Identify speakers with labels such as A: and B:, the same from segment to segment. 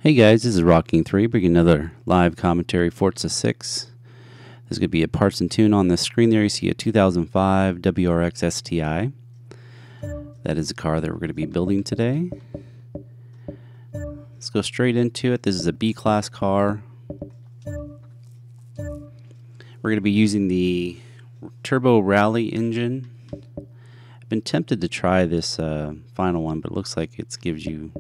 A: Hey guys, this is Rocking3 bringing another live commentary Forza 6. There's going to be a parts and tune on the screen there. You see a 2005 WRX STI. That is the car that we're going to be building today. Let's go straight into it. This is a B-class car. We're going to be using the Turbo Rally engine. I've been tempted to try this final one, but it looks like it gives you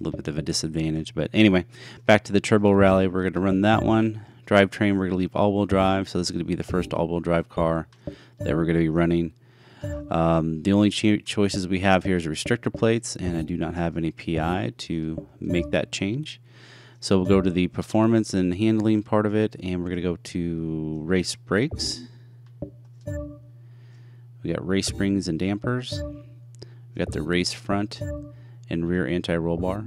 A: a little bit of a disadvantage. But anyway, back to the Turbo Rally. We're going to run that one. Drivetrain, we're going to leave all-wheel drive. So this is going to be the first all-wheel drive car that we're going to be running. The only choices we have here is restrictor plates, and I do not have any PI to make that change. So we'll go to the performance and handling part of it, and we're going to go to race brakes. We got race springs and dampers. We got the race front and rear anti-roll bar.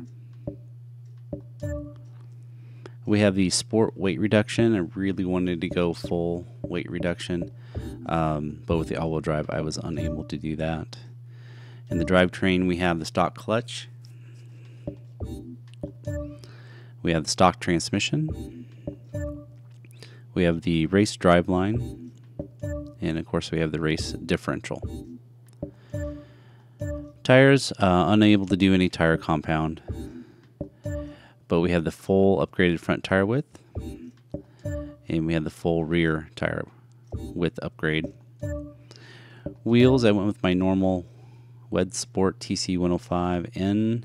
A: We have the sport weight reduction. I really wanted to go full weight reduction, but with the all-wheel drive I was unable to do that. In the drivetrain we have the stock clutch. We have the stock transmission. We have the race driveline, and of course we have the race differential. Tires, unable to do any tire compound, but we have the full upgraded front tire width, and we have the full rear tire width upgrade. Wheels, I went with my normal Wed Sport TC105N,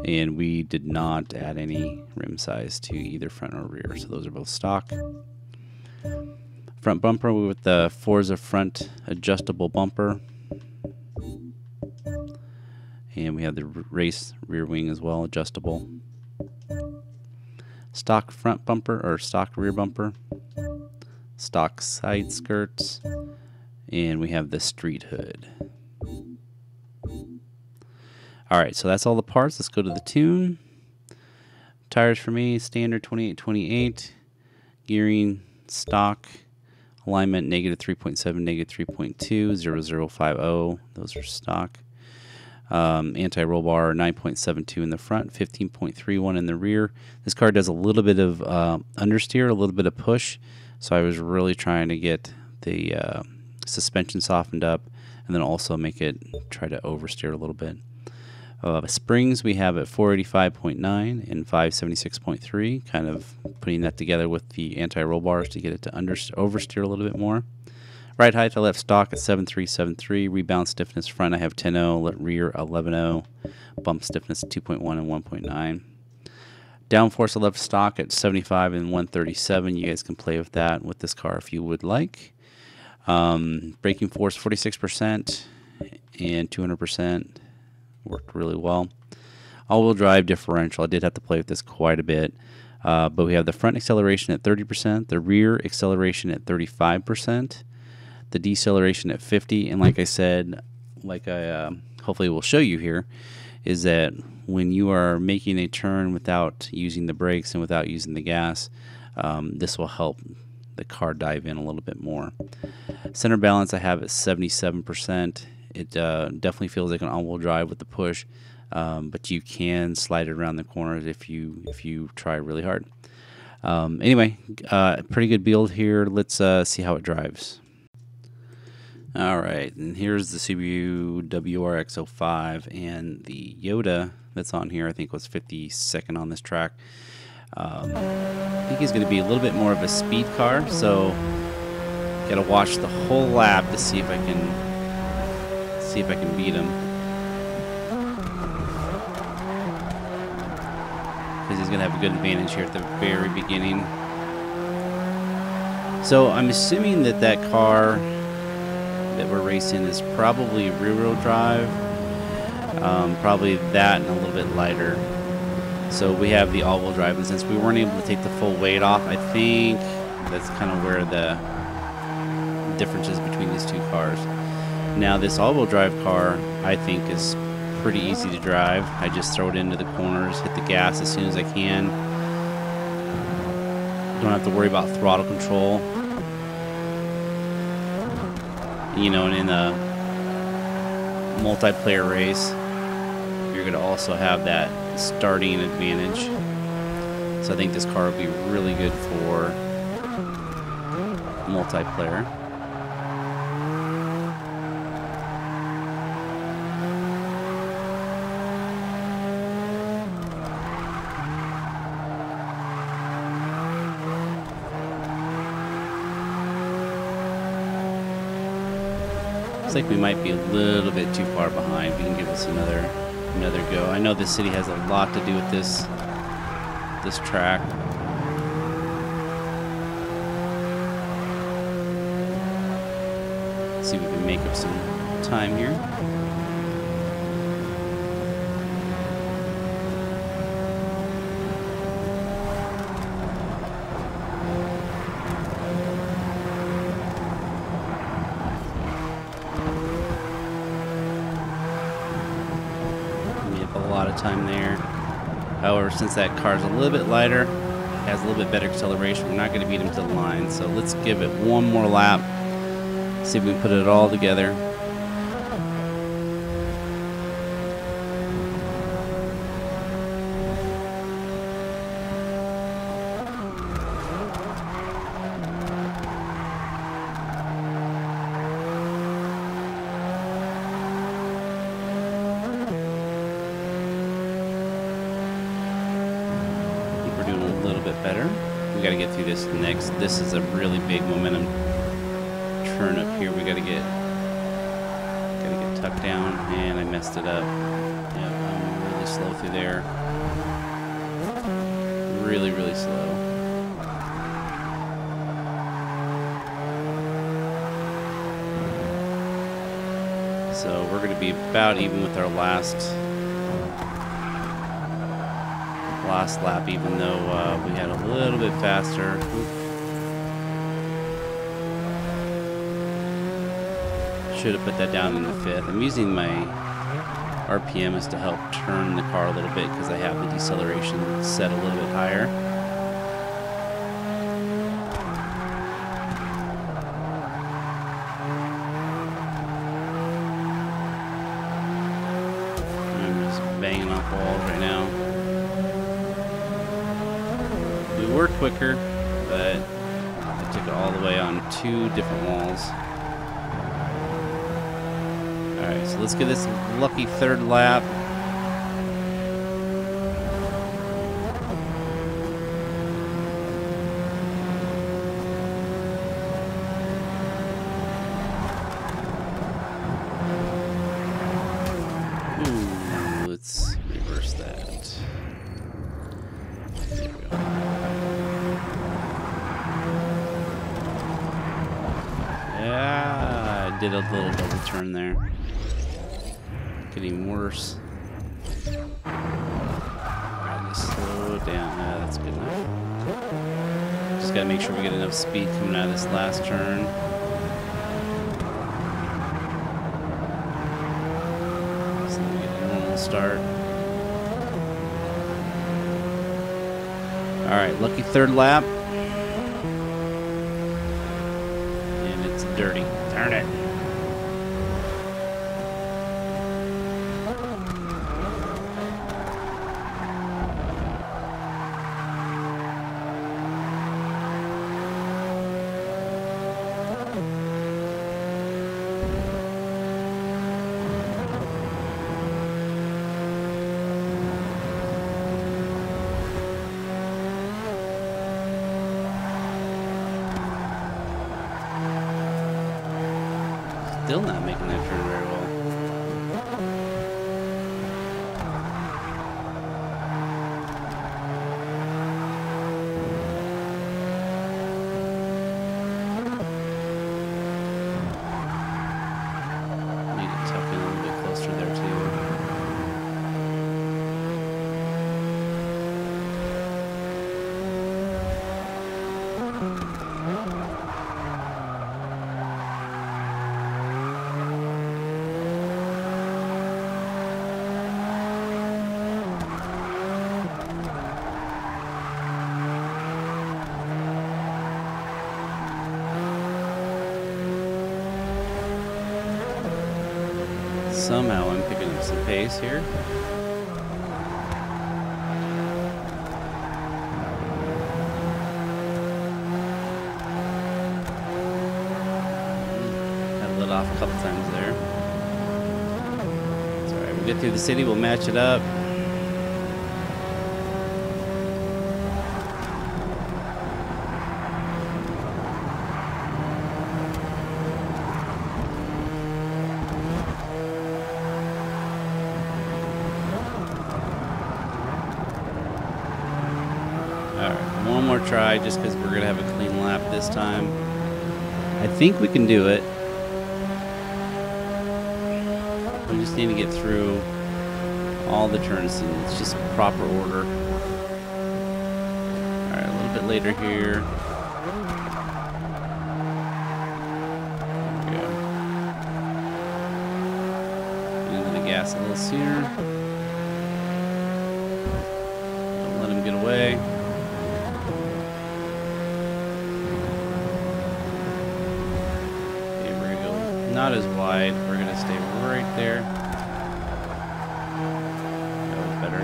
A: and we did not add any rim size to either front or rear, so those are both stock. Front bumper with the Forza front adjustable bumper, and we have the race rear wing as well, adjustable. Stock front bumper or stock rear bumper, stock side skirts, and we have the street hood. Alright, so that's all the parts. Let's go to the tune. Tires for me, standard 28/28, gearing stock, alignment negative 3.7, negative 3.2, 0050, those are stock. Anti-roll bar 9.72 in the front, 15.31 in the rear. This car does a little bit of understeer, a little bit of push, so I was really trying to get the suspension softened up and then also make it try to oversteer a little bit. Springs we have at 485.9 and 576.3, kind of putting that together with the anti-roll bars to get it to oversteer a little bit more. Ride height, I left stock at 7.373. Rebound stiffness front, I have 10.0. Rear, 11.0. Bump stiffness, 2.1 and 1.9. Downforce, I left stock at 75 and 137. You guys can play with that with this car if you would like. Braking force, 46% and 200%. Worked really well. All-wheel drive differential, I did have to play with this quite a bit. But we have the front acceleration at 30%, the rear acceleration at 35%. The deceleration at 50, and like I said, like I hopefully will show you here, is that when you are making a turn without using the brakes and without using the gas, this will help the car dive in a little bit more. Center balance I have at 77%. It definitely feels like an all-wheel drive with the push, but you can slide it around the corners if you try really hard. Anyway, pretty good build here. Let's see how it drives. Alright, and here's the Subaru WRX 05, and the Yoda that's on here I think was 52nd on this track. I think he's going to be a little bit more of a speed car, so got to watch the whole lap to see if I can beat him. Because he's going to have a good advantage here at the very beginning. So I'm assuming that car that we're racing is probably rear-wheel drive, probably that and a little bit lighter. So we have the all-wheel drive, and since we weren't able to take the full weight off, I think that's kind of where the difference is between these two cars. Now this all-wheel drive car I think is pretty easy to drive. I just throw it into the corners, hit the gas as soon as I can. Don't have to worry about throttle control. You know, and in a multiplayer race, you're going to also have that starting advantage. So I think this car would be really good for multiplayer. Looks like we might be a little bit too far behind. We can give this another go. I know this city has a lot to do with this track. Let's see if we can make up some time here. Time there. However, since that car's a little bit lighter, has a little bit better acceleration, we're not going to beat him to the line. So let's give it one more lap, see if we can put it all together. Better. We got to get through this next. This is a really big momentum turn up here. We got to get tucked down, and I messed it up. Yeah, I'm really slow through there. Really, really slow. So we're going to be about even with our last lap, even though we had a little bit faster. Should have put that down in the 5th. I'm using my RPMs to help turn the car a little bit because I have the deceleration set a little bit higher. I'm just banging off walls right now. We were quicker, but I took it all the way on 2 different walls. Alright, so let's get this lucky 3rd lap. Ooh, let's reverse that. There we go. Yeah, I did a little double turn there. Getting worse. Alright, just slow it down. That's good enough. Just gotta make sure we get enough speed coming out of this last turn. So we get a normal start. Alright, lucky 3rd lap. And it's dirty. Darn it. Still not making that turn very well. Need to tuck in a little bit closer there too. Somehow I'm picking up some pace here. off a couple times there. It's alright, we'll get through the city, we'll match it up. Alright, one more try just because we're going to have a clean lap this time. I think we can do it. We just need to get through all the turns. It's just proper order. Alright, a little bit later here. There we go. Into the gas a little sooner. Don't let him get away. Not as wide. We're going to stay right there. That was better.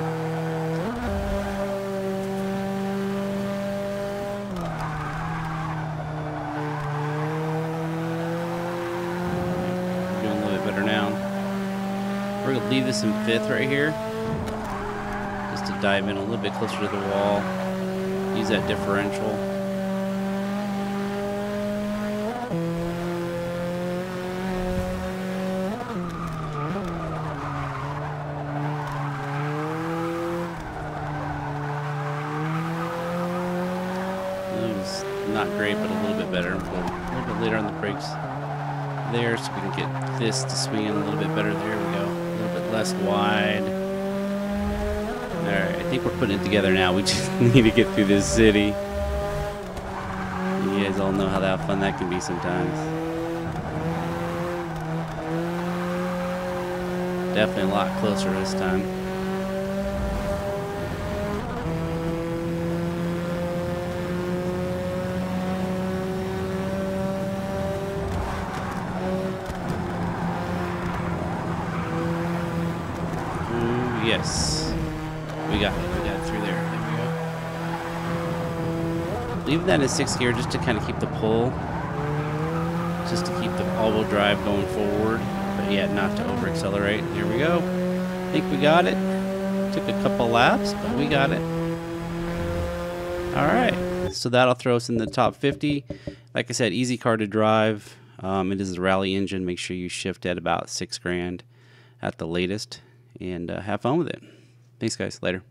A: We're doing a little bit better now. We're going to leave this in 5th right here. Just to dive in a little bit closer to the wall. Use that differential. Not great, but a little bit better. We'll go a little bit later on the brakes there so we can get this to swing in a little bit better. There we go. A little bit less wide. Alright, I think we're putting it together now. We just need to get through this city. You guys all know how fun that can be sometimes. Definitely a lot closer this time. Yes, we got it. We got it through there. There we go. Leave that in 6th gear just to kind of keep the pull, just to keep the all-wheel drive going forward, but yet not to over-accelerate. Here we go. I think we got it. Took a couple laps, but we got it. All right, so that'll throw us in the top 50. Like I said, easy car to drive. It is a rally engine. Make sure you shift at about $6 grand at the latest. And have fun with it. Thanks, guys. Later.